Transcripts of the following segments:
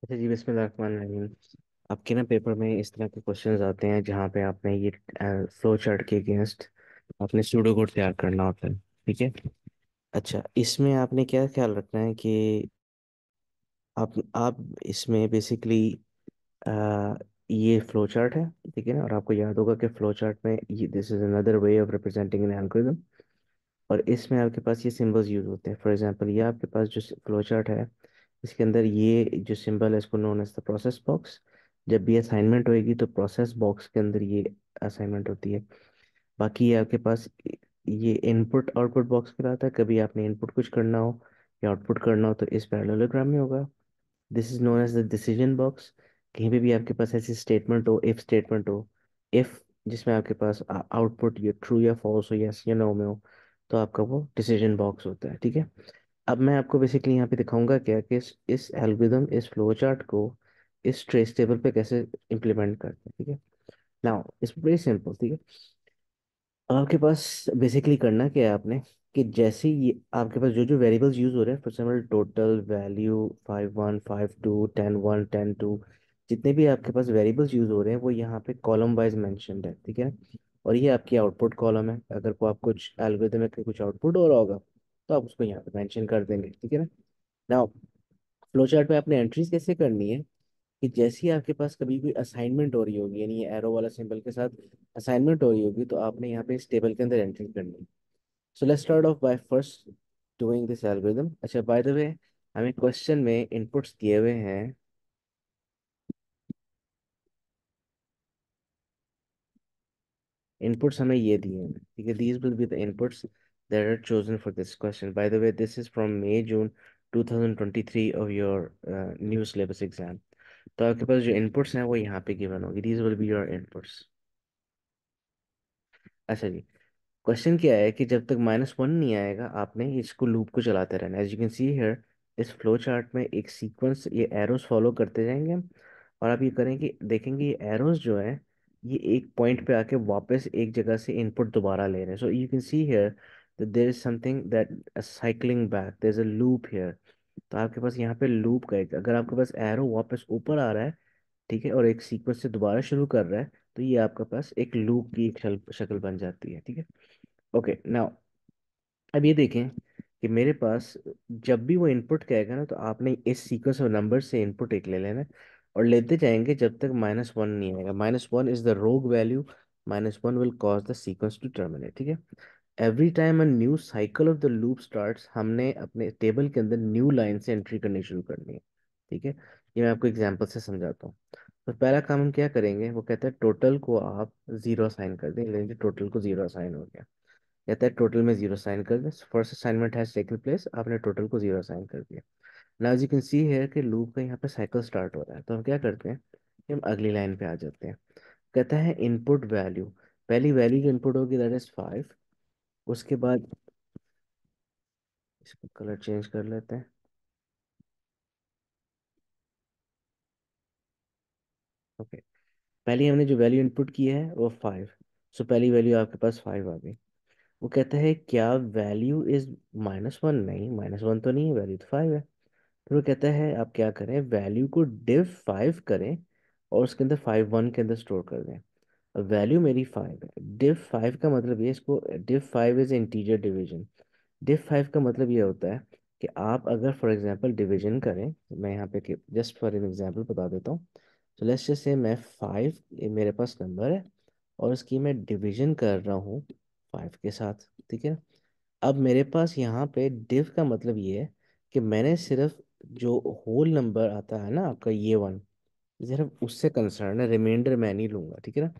अच्छा जी, बिस्मिल्लाहिर्रहमानिर्रहीम। आपके ना पेपर में इस तरह के क्वेश्चंस आते हैं जहाँ पे आपने ये फ्लो चार्ट के अगेंस्ट आपने सूडो कोड तैयार करना होता है। ठीक है। अच्छा, इसमें आपने क्या ख्याल रखना है कि आप इसमें बेसिकली ये फ्लो चार्ट है। ठीक है ना। और आपको याद होगा कि फ्लो चार्ट में ये this is another way of representing an algorithm. और इसमें आपके पास ये सिंबल्स यूज होते हैं। फॉर एग्जांपल, ये आपके पास जो फ्लो चार्ट है, इसके अंदर ये जो सिंबल है इसको known as the process box. जब भी असाइनमेंट होएगी तो प्रोसेस बॉक्स के अंदर ये असाइनमेंट होती है। बाकी ये आपके पास ये इनपुट आउटपुट बॉक्स कहलाता है। कभी आपने इनपुट कुछ करना हो या आउटपुट करना हो तो इस पैरेललोग्राम में होगा। This is known as the decision box. कहीं पे भी आपके पास ऐसी स्टेटमेंट हो, इफ स्टेटमेंट हो, इफ जिसमें आपके पास आउटपुट ये ट्रू या फॉल्स हो, यस या नो में हो, तो आपका वो डिसीजन बॉक्स होता है। ठीक है। अब मैं आपको बेसिकली यहाँ पे दिखाऊंगा क्या कि इस एल्गोरिदम, इस फ्लो चार्ट को इस ट्रेस टेबल पे कैसे इम्प्लीमेंट करते हैं। ठीक है। Now it's very simple. ठीक है। आपके पास बेसिकली करना क्या है आपने, कि जैसे ही ये आपके पास जो जो वेरिएबल्स यूज हो रहे हैं, फॉर एग्जाम्पल टोटल, वैल्यू, 5 1 5 2, 10 1 10 2, जितने भी आपके पास वेरिएबल्स यूज हो रहे हैं वो यहाँ पे कॉलम वाइज मेंशन्ड है। ठीक है। और ये आपकी आउटपुट कॉलम है। अगर को आप कुछ एल्गोरिथम में कुछ आउटपुट हो रहा होगा तो आप उसको यहाँ पे मेंशन कर देंगे। ठीक है ना। नाउ फ्लो चार्ट पे आपने एंट्रीज कैसे करनी है, कि जैसे ही आपके पास कभी भी असाइनमेंट हो रही होगी, यानी ये एरो वाला सिंबल के साथ असाइनमेंट हो रही होगी, तो आपने यहाँ पे इस टेबल के अंदर एंट्री करनी है। So let's start of by first doing this algorithm. अच्छा, बाय द वे, हमें क्वेश्चन में इनपुट्स दिए हुए हैं। इनपुट्स हमें ये दिए हैं। ठीक है। These will be the inputs that are chosen for this question. By the way, this is from May June 2023 of your new syllabus exam. तो आपके पास जो इनपुट्स हैं वो यहाँ पे गिवन होगी। These will be your inputs. अच्छा जी, question क्या है कि जब तक -1 नहीं आएगा आपने इसको लूप को चलाते रहना है। As you can see here, इस फ्लो चार्ट में एक सीक्वेंस, ये एरोस फॉलो करते जाएंगे हम। और आप ये करेंगे, देखेंगे ये एरोस जो है ये एक पॉइंट पे आके वापस एक जगह से इनपुट दोबारा ले रहे हैं। So you can see here that there is something that cycling back, there is a loop here. तो आपके पास यहाँ पे लूप का एक, अगर आपके पास एरो वापस ऊपर आ रहा है, ठीक है, और एक सीक्वेंस से दोबारा शुरू कर रहा है, तो ये आपके पास एक लूप की एक शक्ल बन जाती है। ठीक है। ओके, नाउ अब ये देखें कि मेरे पास जब भी वो इनपुट कहेगा ना, तो आपने इस सीक्वेंस ऑफ नंबर से इनपुट एक ले लेना है और लेते जाएंगे जब तक -1 नहीं आएगा। -1 is the wrong value. -1 will cause the sequence to terminate. ठीक है। Every time a new cycle of the loop starts, हमने अपने टेबल के अंदर न्यू लाइन से एंट्री करनी शुरू करनी है। ठीक है। ये मैं आपको एग्जांपल से समझाता हूँ। तो पहला काम हम क्या करेंगे, वो कहता है टोटल को आप 0 असाइन कर दें। लेंगे टोटल को 0 असाइन हो गया। कहता है टोटल में 0 साइन कर दें। First assignment has taken place, आपने टोटल को 0 साइन कर दिया। Now as you can see है कि लूप का यहाँ पे साइकिल स्टार्ट हो रहा है। तो हम क्या करते हैं कि हम अगली लाइन पे आ जाते हैं। कहता है इनपुट वैल्यू, पहली वैल्यू जो इनपुट होगी दैट इज 5। उसके बाद इसका कलर चेंज कर लेते हैं। ओके, पहली हमने जो वैल्यू इनपुट की है वो 5। सो पहली वैल्यू आपके पास 5 आ गई। वो कहता है क्या वैल्यू इज -1? नहीं, -1 तो नहीं है, वैल्यू तो 5 है। फिर वो कहता है आप क्या करें, वैल्यू को div 5 करें और उसके अंदर 5 1 के अंदर स्टोर कर दें। अब वैल्यू मेरी 5 है। div 5 का मतलब ये, इसको div 5 is integer division. div 5 का मतलब ये होता है कि आप अगर फॉर एग्जांपल डिवीजन करें, तो मैं यहाँ पे जस्ट फॉर एन एग्जांपल बता देता हूँ। तो लेट्स जस्ट से मैं 5, ये मेरे पास नंबर है और उसकी मैं डिवीजन कर रहा हूँ 5 के साथ। ठीक है। अब मेरे पास यहाँ पे डिव का मतलब ये है कि मैंने सिर्फ जो होल नंबर आता है ना आपका, ये 1, सिर्फ उससे कंसर्न है, रिमाइंडर मैं नहीं लूंगा। ठीक है ना।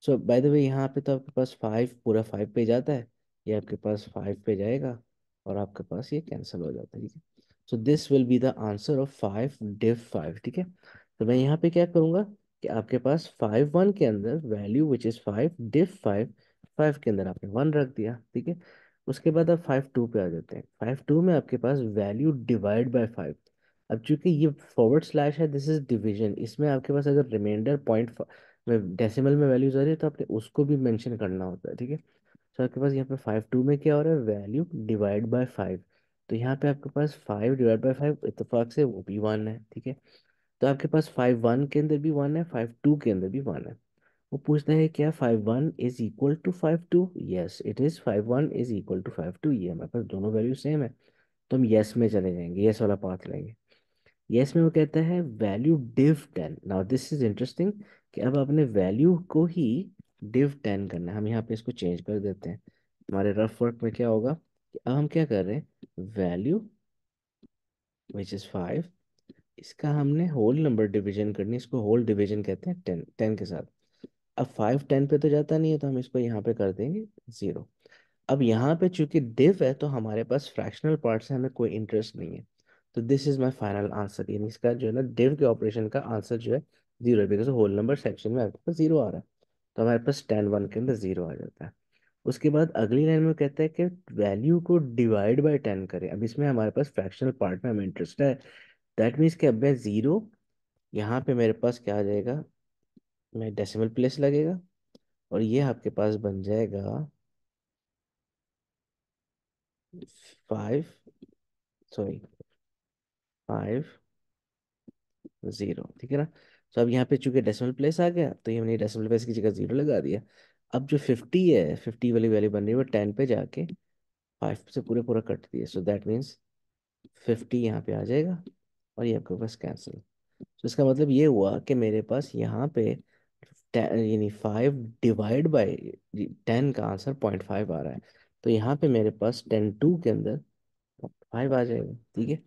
सो बाय द वे, यहाँ पे तो आपके पास 5 पूरा 5 पे जाता है, ये आपके पास 5 पे जाएगा और आपके पास ये कैंसिल हो जाता है। ठीक है। So this will be the answer of 5 div 5। ठीक है। तो मैं यहाँ पे क्या करूँगा कि आपके पास 5 1 के अंदर वैल्यू विच इज़ 5 div 5, 5 के अंदर आपने 1 रख दिया। ठीक है। उसके बाद आप 5 2 पे आ जाते हैं। 5 2 में आपके पास वैल्यू डिवाइड बाय 5। अब चूंकि ये फॉरवर्ड स्लैश है, दिस इज डिवीजन, इसमें आपके पास अगर रिमाइंडर पॉइंट में डेसिमल में वैल्यूज आ रही है तो आपने उसको भी मेंशन करना होता है। ठीक है। तो आपके पास यहाँ पे 5 2 में क्या हो रहा है, वैल्यू डिवाइड बाय 5। तो यहाँ पे आपके पास 5 डिवाइड बाय 5 इत्तेफाक से वो भी 1 है। ठीक है। तो आपके पास 5 1 के अंदर भी 1 है, 5 2 के अंदर भी 1 है। वो पूछता है क्या 5 1 is equal to 5 2? Yes it is, 5 1 is equal to 5 2, ये हमारे पास दोनों वैल्यू सेम है। तो हम यस में चले जाएंगे, यस वाला पाथ लेंगे। यस में वो कहता है value div 10। Now this is interesting कि अब आपने वैल्यू को ही div 10 करना है। हम यहाँ पे इसको चेंज कर देते हैं। हमारे रफ वर्क में क्या होगा कि अब हम क्या कर रहे हैं, वैल्यू विच इज 5, इसका हमने होल नंबर डिवीजन करनी है। इसको होल डिवीजन कहते हैं 10, 10 के साथ। अब 5 10 पे तो जाता नहीं है, तो हम इसको यहाँ पे कर देंगे 0। अब यहाँ पे चूंकि डिव है तो हमारे पास फ्रैक्शनल पार्ट से हमें कोई इंटरेस्ट नहीं है। तो this is my final answer, यानी इसका जो है ना डिव के ऑपरेशन का आंसर जो है 0 है, बिकॉज होल नंबर सेक्शन में आपके पास 0 आ रहा है। तो हमारे पास 10 1 के अंदर 0 आ जाता है। उसके बाद अगली लाइन में कहता है कि वैल्यू को डिवाइड बाय 10 करें। अब इसमें हमारे पास फ्रैक्शनल पार्ट में हमें इंटरेस्ट है। दैट मीन्स कि अब मैं 0, यहाँ पे मेरे पास क्या आ जाएगा, मैं डेसिमल प्लेस लगेगा, और ये आपके पास बन जाएगा 5, सॉरी 5 0, ठीक है ना। तो अब यहाँ पे चूंकि डेसिमल प्लेस आ गया, तो ये हमने डेसिमल प्लेस की जगह 0 लगा दिया। अब जो 50 है, 50 वाली वैल्यू बन रही है वो 10 पे जाके 5 से पूरे पूरा कट दिए। सो दैट मीन्स 50 यहाँ पे आ जाएगा, और ये आपके पास कैंसिल। तो इसका मतलब ये हुआ कि मेरे पास यहाँ पे यानी 5 डिवाइड बाय 10 का आंसर 0.5 आ रहा है। तो यहाँ पे मेरे पास 10 2 के अंदर 5 आ जाएगा, ठीक है।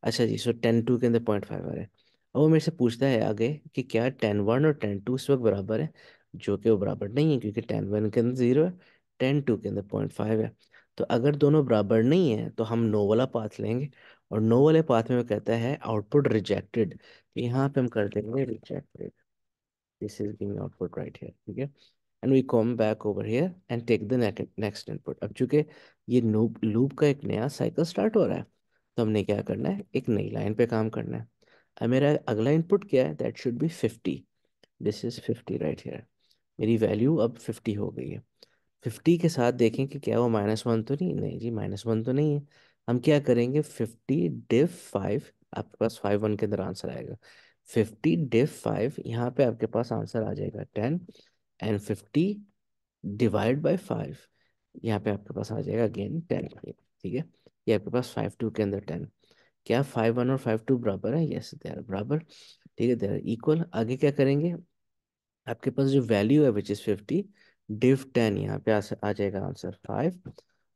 अच्छा जी, सो 10 2 के अंदर 0.5 आ रहा है। अब वो मेरे से पूछता है आगे कि क्या 10 1 और 10 2 इस वक्त बराबर है, जो कि वो बराबर नहीं है, क्योंकि 10 1 के अंदर 0 है, 10 2 के अंदर 0.5 है। तो अगर दोनों बराबर नहीं है तो हम नो वाला पाथ लेंगे, और नो वाले पाथ में वो कहता है आउटपुट रिजेक्टेड। तो यहाँ पे हम कर देंगे rejected, this is being output right here, ठीक है। And we come back over here and take the next input. अब चूंकि ये लूप लूप का एक नया साइकिल स्टार्ट हो रहा है, तो हमने क्या करना है, एक नई लाइन पे काम करना है। अब मेरा अगला इनपुट क्या है, that should be 50। This is 50 right here. मेरी वैल्यू अब 50 हो गई है। 50 के साथ देखें कि क्या वो -1 तो नहीं, नहीं जी -1 तो नहीं है। हम क्या करेंगे, 50 div 5, आपके पास 5 1 के अंदर आंसर आएगा। 50 div 5, यहाँ पे आपके पास आंसर आ जाएगा 10, एंड 50 डिवाइड बाय 5, यहाँ पे आपके पास आ जाएगा अगेन 10, ठीक है। ये आपके पास 5 2 के अंदर 10। क्या 5 1 और 5 2 बराबर है? यस दे आर बराबर, ठीक है, दे आर इक्वल। आगे क्या करेंगे, आपके पास जो वैल्यू है विच इज 50 div 10, यहाँ पे आ जाएगा आंसर 5,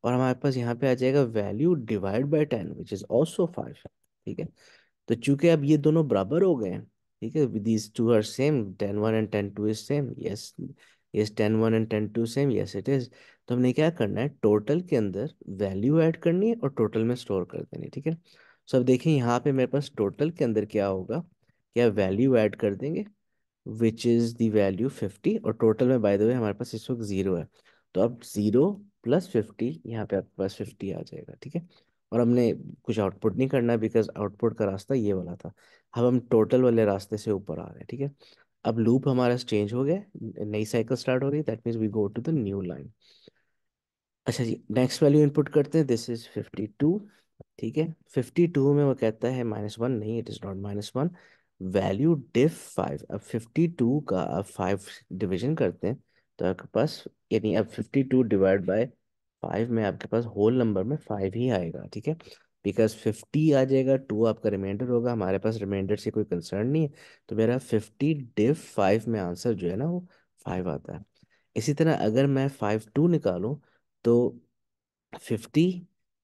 और हमारे पास यहाँ पे आ जाएगा value divide by 10 which is also 5, ठीक है। तो चूंकि अब ये दोनों बराबर हो गए हैं, ठीक है, these two are same, 10 1 and 10 2 is same, yes. Yes 10 1 and 10 2 same, yes it is. तो हमने क्या करना है, टोटल के अंदर वैल्यू ऐड करनी है और टोटल में स्टोर कर देनी है, ठीक है। सो अब देखिए यहाँ पे मेरे पास टोटल के अंदर क्या होगा, क्या वैल्यू ऐड कर देंगे विच इज़ द वैल्यू 50, और टोटल में बाय द वे हमारे पास इस वक्त 0 है। तो अब 0 + 50, यहाँ पे आपके पास 50 आ जाएगा, ठीक है। और हमने कुछ आउटपुट नहीं करना, बिकॉज आउटपुट का रास्ता ये वाला था। अब हम टोटल वाले रास्ते से ऊपर आ रहे हैं, ठीक है। अब लूप हमारा चेंज हो गया, नई साइकिल स्टार्ट हो रही है, that means we go to the new line. अच्छा जी, नेक्स्ट वैल्यू इनपुट करते हैं, दिस इज 52, ठीक है। 52 में वो कहता है -1, नहीं it is not -1, value div 5। अब 52 का अब 5 डिवीजन करते हैं, तो आपके पास, यानी अब 52 डिवाइड बाय 5 में आपके पास होल नंबर में 5 ही आएगा, ठीक है। बिकॉज 50 आ जाएगा, 2 आपका रिमाइंडर होगा, हमारे पास रिमाइंडर से कोई कंसर्न नहीं है। तो मेरा 50 div 5 में आंसर जो है ना वो 5 आता है। इसी तरह अगर मैं 5 2 निकालूं, तो 50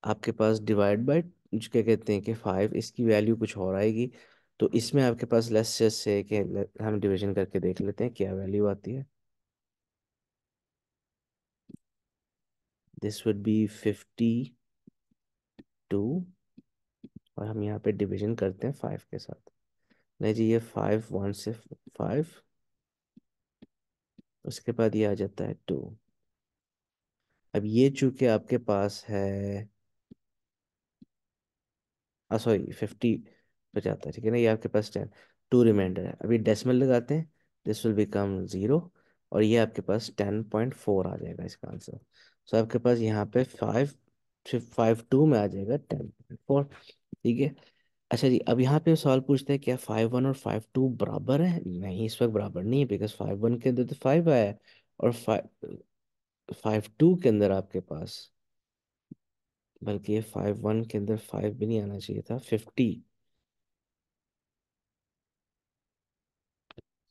आपके पास डिवाइड बाय, जो क्या कहते हैं कि 5, इसकी वैल्यू कुछ और आएगी। तो इसमें आपके पास लेस से कि हम डिवीजन करके देख लेते हैं क्या वैल्यू आती है। दिस वुड बी 52, और हम यहाँ पे डिवीजन करते हैं 5 के साथ। नहीं जी, ये 5 1 से 5, उसके बाद ये आ जाता है 2। अब ये चूंकि आपके पास है, सॉरी 50 पे जाता है, ठीक है ना, ये आपके पास 2 रिमाइंडर है। अभी डेसिमल लगाते हैं, दिस विल बिकम 0, और ये आपके पास 10.4 आ जाएगा इसका आंसर। सो आपके पास यहाँ पे 5 2 में आ जाएगा 10.4, ठीक है। अच्छा जी, अब यहाँ पे सवाल पूछते हैं क्या 5 1 और 5 2 बराबर है? नहीं, इस वक्त बराबर नहीं है, बिकॉज 5 1 के अंदर तो 5 आया है, और 5 2 के अंदर आपके पास, बल्कि ये 5 1 के अंदर 5 भी नहीं आना चाहिए था, 50,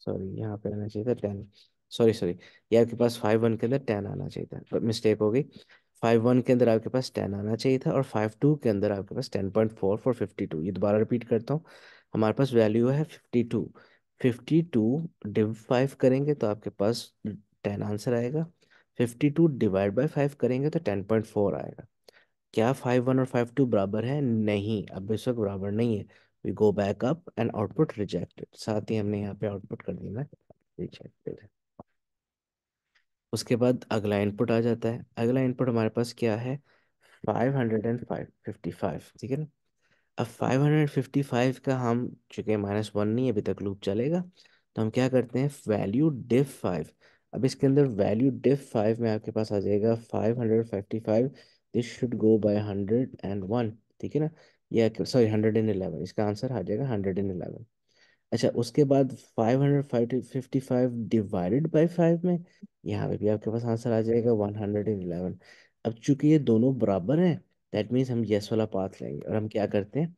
सॉरी यहाँ पे आना चाहिए था 10, सॉरी सॉरी, ये आपके पास 5 1 के अंदर 10 आना चाहिए था, पर मिस्टेक हो गई। 5 1 के अंदर आपके पास 10 आना चाहिए था, और 5 2 के अंदर आपके पास 10.4 फॉर 52। ये दोबारा रिपीट करता हूँ, हमारे पास वैल्यू है 52। 52 डिव 5 करेंगे तो आपके पास 10 आंसर आएगा। 52 डिवाइड बाई 5 करेंगे तो 10.4 आएगा। क्या 5 1 और 5 2 बराबर है? नहीं, अब इस वक्त बराबर नहीं है। We go back up and output rejected, साथ ही हमने यहाँ पे आउटपुट कर देना रिजेक्टेड। उसके बाद अगला इनपुट आ जाता है। अगला इनपुट हमारे पास क्या है? 555, ठीक है ना। अब 555 का हम, चूंकि -1 नहीं है अभी तक लूप चलेगा, तो हम क्या करते हैं, वैल्यू डिफ 5। अब इसके अंदर वैल्यू डिफ 5 में आपके पास आ जाएगा 555, दिस शुड गो बाय 101, ठीक है ना। या सॉरी 111, इसका आंसर आ जाएगा 111। अच्छा, उसके बाद 555 डिवाइडेड बाई 5 में, यहाँ पे भी आपके पास आंसर आ जाएगा 111। अब चूंकि ये दोनों बराबर हैं, दैट मीन्स हम यस वाला पाथ लेंगे, और हम क्या करते हैं,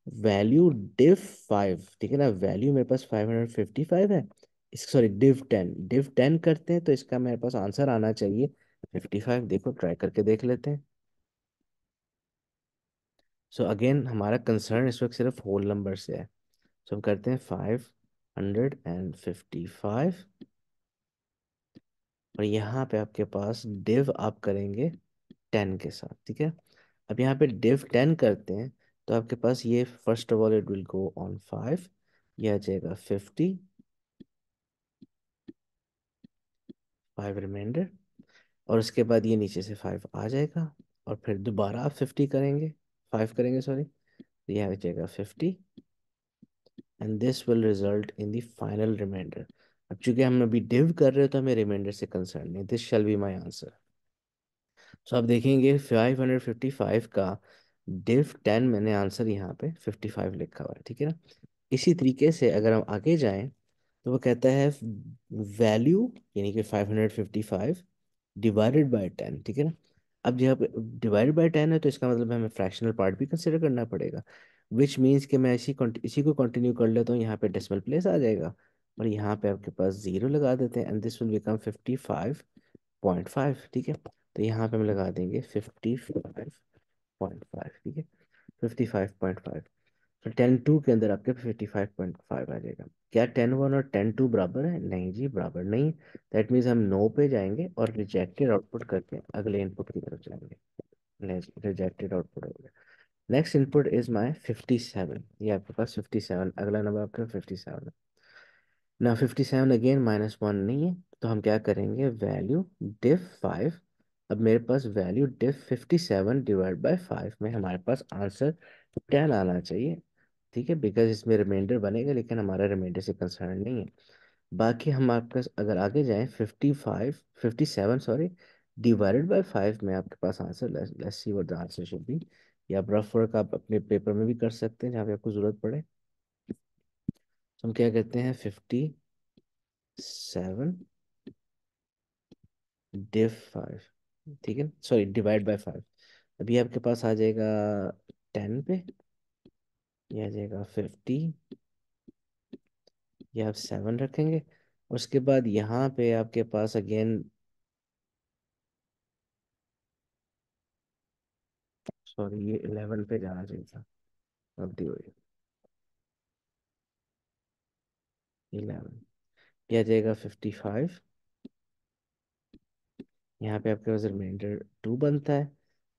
वैल्यू डिव 5, ठीक है ना, वैल्यू मेरे पास 555 है, इस सॉरी डिव 10 करते हैं, तो इसका मेरे पास आंसर आना चाहिए 55। देखो, ट्राई करके देख लेते हैं। सो अगेन हमारा कंसर्न इस वक्त सिर्फ होल नंबर से है। सो हम करते हैं 555, और यहाँ पे आपके पास डिव आप करेंगे 10 के साथ, ठीक है। अब यहाँ पे डिव 10 करते हैं, तो आपके पास ये first of all it will go on 5, यह आ जाएगा 5 रिमाइंडर, और उसके बाद ये नीचे से 5 आ जाएगा, और फिर दोबारा आप 50 करेंगे, 5 करेंगे सॉरी, तो यह आ जाएगा 50, and this will result in the final remainder. अब चूंकि हम अभी डिव कर रहे हो तो हमें रिमाइंडर से कंसर्न नहीं, this shall be my answer. So आप देखेंगे 555 का डिव 10, मैंने आंसर यहाँ पे 55 लिखा हुआ है, ठीक है ना। इसी तरीके से अगर हम आगे जाएं, तो वो कहता है वैल्यू, यानी कि 555 डिवाइडेड बाय 10, ठीक है ना। अब जब डिवाइडेड बाय 10 है, तो इसका मतलब हमें फ्रैक्शनल पार्ट भी कंसिडर करना पड़ेगा, विच मीन्स कि मैं इसी को कंटिन्यू कर लेता हूँ, यहाँ पे डेसिमल प्लेस आ जाएगा, और यहाँ पे आपके पास जीरो लगा देते हैं, एंड दिस विल बिकम 55.5, ठीक है। तो यहाँ पे हम लगा देंगे 55.5, ठीक है, 55.5। तो 10 2 के अंदर आपके 55.5 आ जाएगा। क्या 10 1 और 10 2 बराबर है? नहीं जी, बराबर नहीं। दैट मीन्स हम नो पे जाएंगे और रिजेक्टेड आउटपुट करके अगले इनपुट की तरफ जाएंगे। रिजेक्टेड आउटपुट हो गया। नेक्स्ट इनपुट इज माई 57, ये आपके पास 57, अगला नंबर आपका 57 है ना। 57 अगेन -1 नहीं है, तो हम क्या करेंगे, वैल्यू डिफ 5। अब मेरे पास वैल्यू डिफ 57 डिवाइड बाय 5 में हमारे पास आंसर 10 आना चाहिए, ठीक है, बिकॉज इसमें रिमाइंडर बनेगा, लेकिन हमारा रिमाइंडर से कंसर्न नहीं है। बाकी हम आपका अगर आगे जाएं, 57 सॉरी डिवाइडेड बाय 5 में आपके पास answer, let's see what the answer should be. या आप रफ वर्क आप अपने पेपर में भी कर सकते हैं जहाँ पे आपको जरूरत पड़े। तो हम क्या कहते हैं, 57 डिव 5, ठीक है, सॉरी डिवाइड बाय 5। अभी आपके पास आ जाएगा 10 पे, ये आ जाएगा 50, ये आप 7 रखेंगे। उसके बाद यहाँ पे आपके पास अगेन, सॉरी ये 11 पे जाना चाहिए था, गलती हुई, 11, ये आ जाएगा 55। यहाँ पे आपके पास रिमाइंडर 2 बनता है,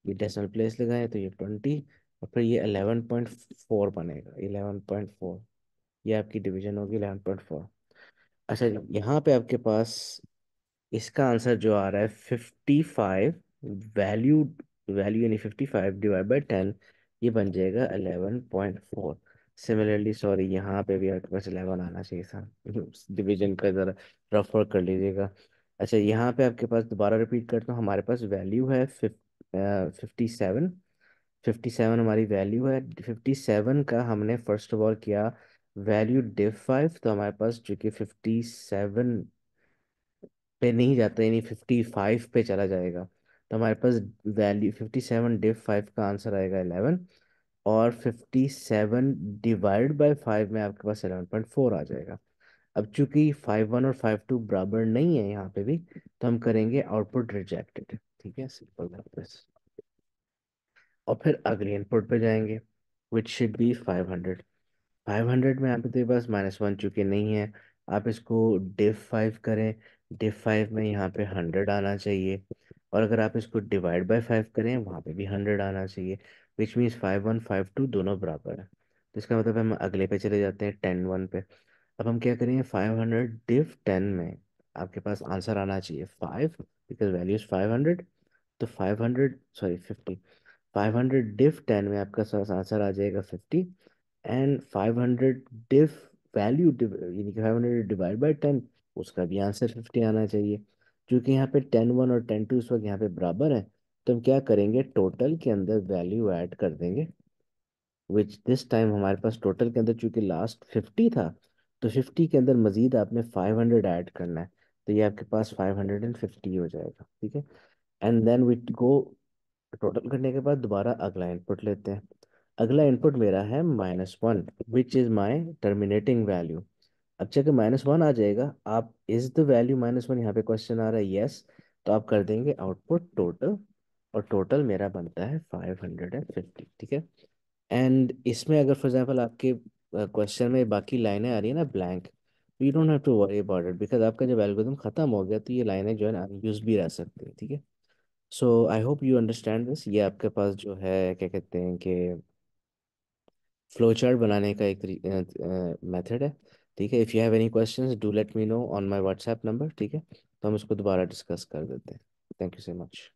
ये डेसिमल प्लेस लगाए तो ये 20, और फिर ये 11.4 बनेगा, 11.4, ये आपकी डिवीजन होगी 11.4। अच्छा जी, यहाँ पे आपके पास इसका आंसर जो आ रहा है 55, वैल्यू वैल्यू यानी 55 डिवाइड बाई 10, ये बन जाएगा 11.4। सिमिलरली सॉरी, यहाँ पे भी आपके पास 11 आना चाहिए था, डिवीजन का ज़रा रफ वर्क कर लीजिएगा। अच्छा, यहाँ पे आपके पास दोबारा रिपीट करता हूँ, हमारे पास वैल्यू है 57, 57 हमारी वैल्यू है। 57 का हमने फर्स्ट ऑफ ऑल किया वैल्यू div 5, तो हमारे पास चूंकि 57 पे नहीं जाता, यानी 55 पे चला जाएगा, तो हमारे पास वैल्यू 57 div 5 का आंसर आएगा 11। और 57 डिवाइड बाय 5 में आपके पास 11.4 आ जाएगा। अब चूंकि 5 1 और 5 2 बराबर नहीं है यहाँ पे भी, तो हम करेंगे आउटपुट रिजेक्टेड। ठीक है, सिंपल बस। और फिर अगले इनपुट पे जाएंगे, विच शुड बी 500। 500 में यहाँ पे तो बस -1 चूंकि नहीं है, आप इसको div 5 करें। div 5 में यहाँ पे 100 आना चाहिए। और अगर आप इसको डिवाइड बाय 5 करें, वहाँ पे भी 100 आना चाहिए। विच मीन्स 5 1 5 2 दोनों बराबर है। तो इसका मतलब हम अगले पे चले जाते हैं 10 1 पे। अब हम क्या करेंगे, 500 div 10 में आपके पास आंसर आना चाहिए 5, बिकॉज वैल्यू इज 500। तो 500 सॉरी 50, 500 div 10 में आपका आंसर आ जाएगा 50। एंड 500 डिव वैल्यू यानी कि 500 डिवाइड बाय 10, उसका भी आंसर 50 आना चाहिए। क्योंकि यहाँ पे 10 1 और 10 2 इस वक्त यहाँ पे बराबर है, तो हम क्या करेंगे, टोटल के अंदर वैल्यू ऐड कर देंगे। विच दिस टाइम हमारे पास टोटल के अंदर चूंकि लास्ट 50 था, तो 50 के अंदर मजीद आपने 500 ऐड करना है। तो ये आपके पास 550 हो जाएगा। ठीक है, and then we go, total करने के बाद दोबारा अगला इनपुट लेते हैं। अगला इनपुट मेरा है -1, which is my terminating value. अब चेक, -1 आ जाएगा, आप इज द वैल्यू -1, यहाँ पे क्वेश्चन आ रहा है यस, तो आप कर देंगे आउटपुट टोटल। और टोटल मेरा बनता है 550। ठीक है, एंड इसमें अगर फॉर एग्जाम्पल आपके क्वेश्चन में बाकी लाइनें आ रही है ना blank, you don't have to worry about it, because आपका जब एल्गोरिथम खत्म हो गया तो ये लाइनें जो है ना अनयूज भी रह सकती हैं। ठीक है, so I hope you understand this. ये आपके पास जो है क्या कहते हैं कि फ्लो चार्ट बनाने का एक मेथड है। ठीक है, if you have any questions do let me know on my WhatsApp number. ठीक है, तो हम इसको दोबारा डिस्कस कर देते हैं। Thank you so much.